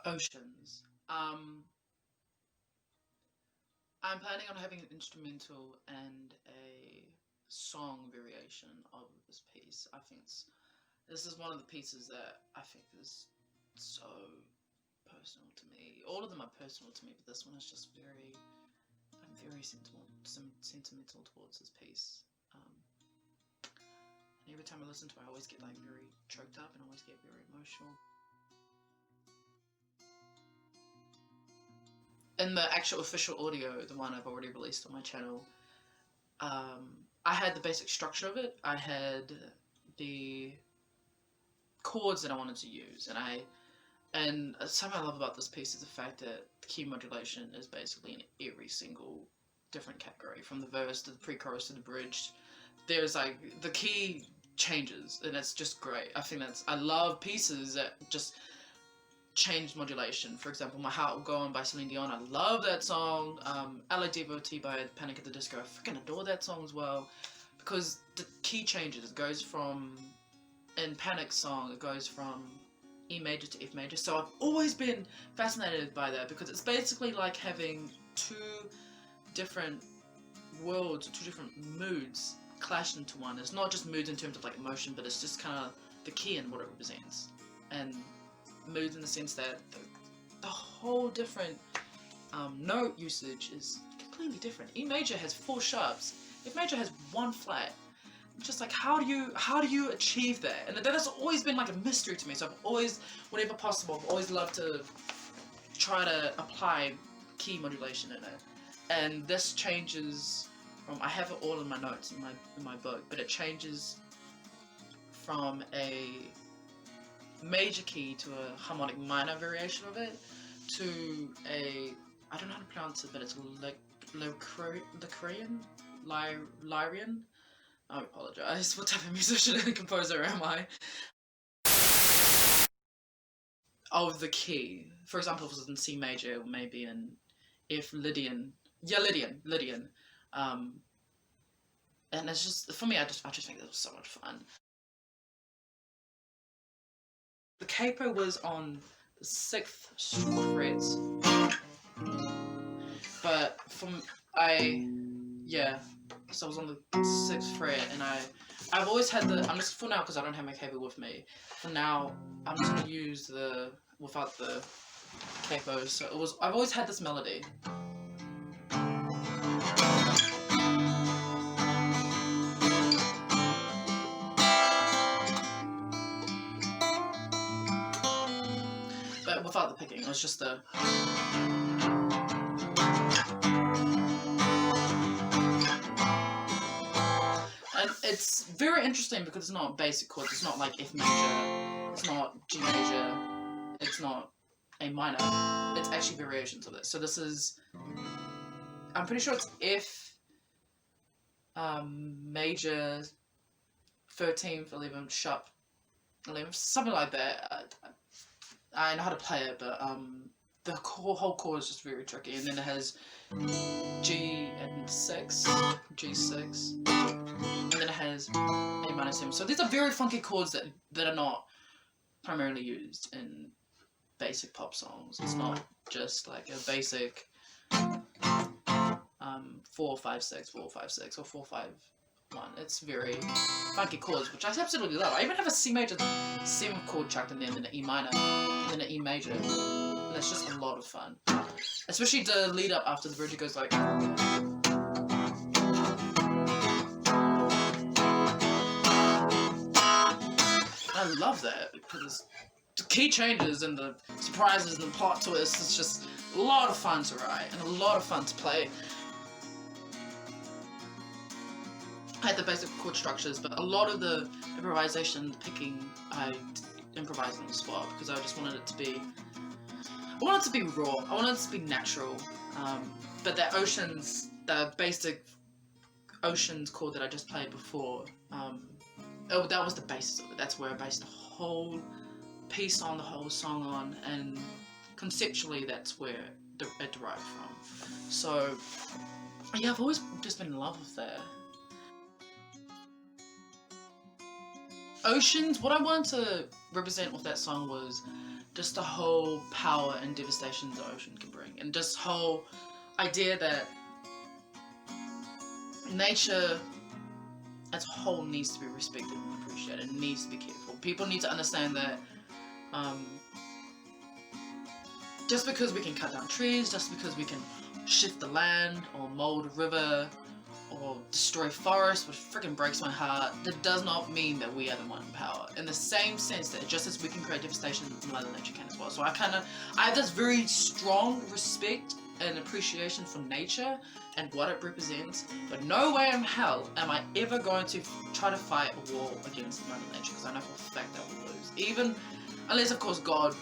Oceans. I'm planning on having an instrumental and a song variation of this piece. This is one of the pieces that I think is so personal to me. All of them are personal to me, but this one is just I'm very sentimental towards this piece. And every time I listen to it, I always get like very choked up and I always get very emotional. In the actual official audio, the one I've already released on my channel, I had the basic structure of it. I had the chords that I wanted to use, and something I love about this piece is the fact that the key modulation is basically in every single different category, from the verse to the pre-chorus to the bridge. There's like the key changes, and it's just great. I love pieces that just change modulation. For example, My Heart Will Go On by Celine Dion. I love that song. La Devotee by Panic at the Disco. I freaking adore that song as well, because the key changes. It goes from, in Panic's song, it goes from E major to F major. So I've always been fascinated by that, because it's basically like having two different worlds, two different moods clashed into one. It's not just moods in terms of like emotion, but it's just kind of the key and what it represents. And moods in the sense that the whole different note usage is completely different. E major has 4 sharps. F major has 1 flat. Just like, how do you achieve that? And that has always been like a mystery to me. So I've always, whenever possible, I've always loved to try to apply key modulation in it. And this changes from, I have it all in my notes in my book, but it changes from a major key to a harmonic minor variation of it to a, I don't know how to pronounce it, but it's Lyrian. I apologize. What type of musician and composer am I? Of the key. For example, if it was in C major, or maybe in F Lydian. Yeah, Lydian. Um, and it's just, for me, I just think it was so much fun. The capo was on the 6th fret, but yeah, so I was on the 6th fret, and I've always had I'm just, for now, because I don't have my capo with me, for now, I'm just going to use without the capo, so I've always had this melody. But without the picking, it was just the... And it's very interesting because it's not basic chords. It's not like F major, it's not G major, it's not A minor. It's actually variations of this. So this is, I'm pretty sure it's F major 13th, 11th, sharp 11th, something like that. I know how to play it, but the whole chord is just very tricky. And then it has G and 6, G6, and then it has A minor 7. So these are very funky chords that are not primarily used in basic pop songs. It's not just like a basic 4 5 6 4 5 6 or 4 5 1. It's very funky chords, which I absolutely love. I even have a C major 7th chord chucked in there, and then an E minor, and then an E major. And it's just a lot of fun. Especially the lead up after the bridge, it goes like... I love that, because the key changes and the surprises and the plot twists, it's just a lot of fun to write and a lot of fun to play. I had the basic chord structures, but a lot of the improvisation, the picking, I improvised on the spot, because I just wanted it to be... I wanted it to be raw, I wanted it to be natural, but the basic Oceans chord that I just played before, that was the basis of it. That's where I based the whole piece on, the whole song on, and conceptually that's where it derived from. So yeah, I've always just been in love with that. oceans, what I wanted to represent with that song was just the whole power and devastation the ocean can bring, and just whole idea that nature as a whole needs to be respected and appreciated, needs to be cared for. People need to understand that just because we can cut down trees, just because we can shift the land or mold a river or destroy forests, which freaking breaks my heart, that does not mean that we are the one in power. In the same sense that just as we can create devastation, Mother Nature can as well. So I have this very strong respect and appreciation for nature and what it represents, but no way in hell am I ever going to try to fight a war against Mother Nature, because I know for a fact that we'll lose. Even, unless of course God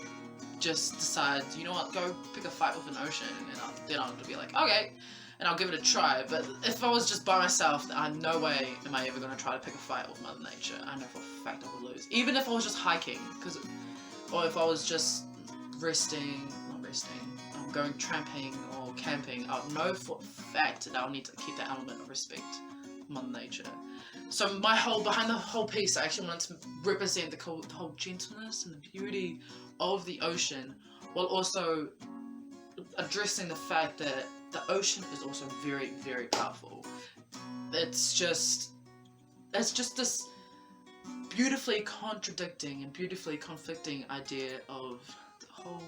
just decides, you know what, go pick a fight with an ocean, and then I'll be like, okay, and I'll give it a try. But if I was just by myself, no way am I ever going to try to pick a fight with Mother Nature. I know for a fact I will lose. Even if I was just hiking, or if I was just going tramping or camping, I'll know for a fact that I'll need to keep that element of respect for Mother Nature. So behind the whole piece, I actually wanted to represent the whole gentleness and the beauty of the ocean, while also addressing the fact that the ocean is also very, very powerful. It's just this beautifully contradicting and beautifully conflicting idea of the whole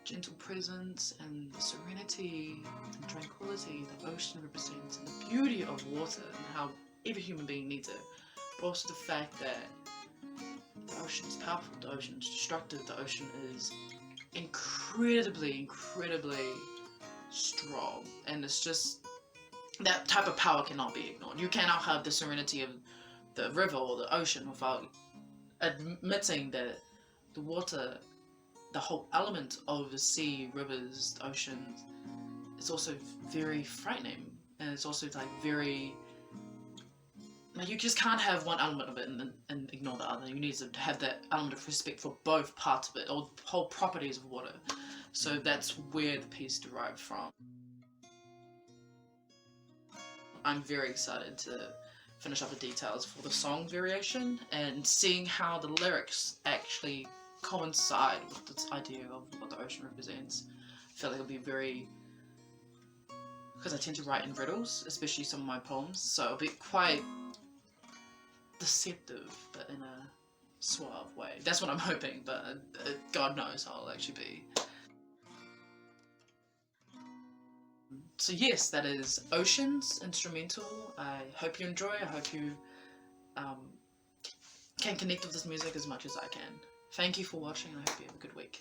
gentle presence and the serenity and tranquility the ocean represents, and the beauty of water and how every human being needs it, but also the fact that the ocean is powerful, the ocean is destructive, the ocean is incredibly strong, and it's just that type of power cannot be ignored. You cannot have the serenity of the river or the ocean without admitting that the water, the whole element of the sea, rivers, the ocean, is also very frightening, and it's also like very, like, you just can't have one element of it and ignore the other. You need to have that element of respect for both parts of it, or the whole properties of water. So that's where the piece derived from. I'm very excited to finish up the details for the song variation and seeing how the lyrics actually coincide with this idea of what the ocean represents. I feel like it'll be very, because I tend to write in riddles, especially some of my poems, so it'll be quite deceptive, but in a suave way. That's what I'm hoping, but God knows how it'll actually be. So yes, that is Oceans instrumental. I hope you enjoy. I hope you can connect with this music as much as I can. Thank you for watching, and I hope you have a good week.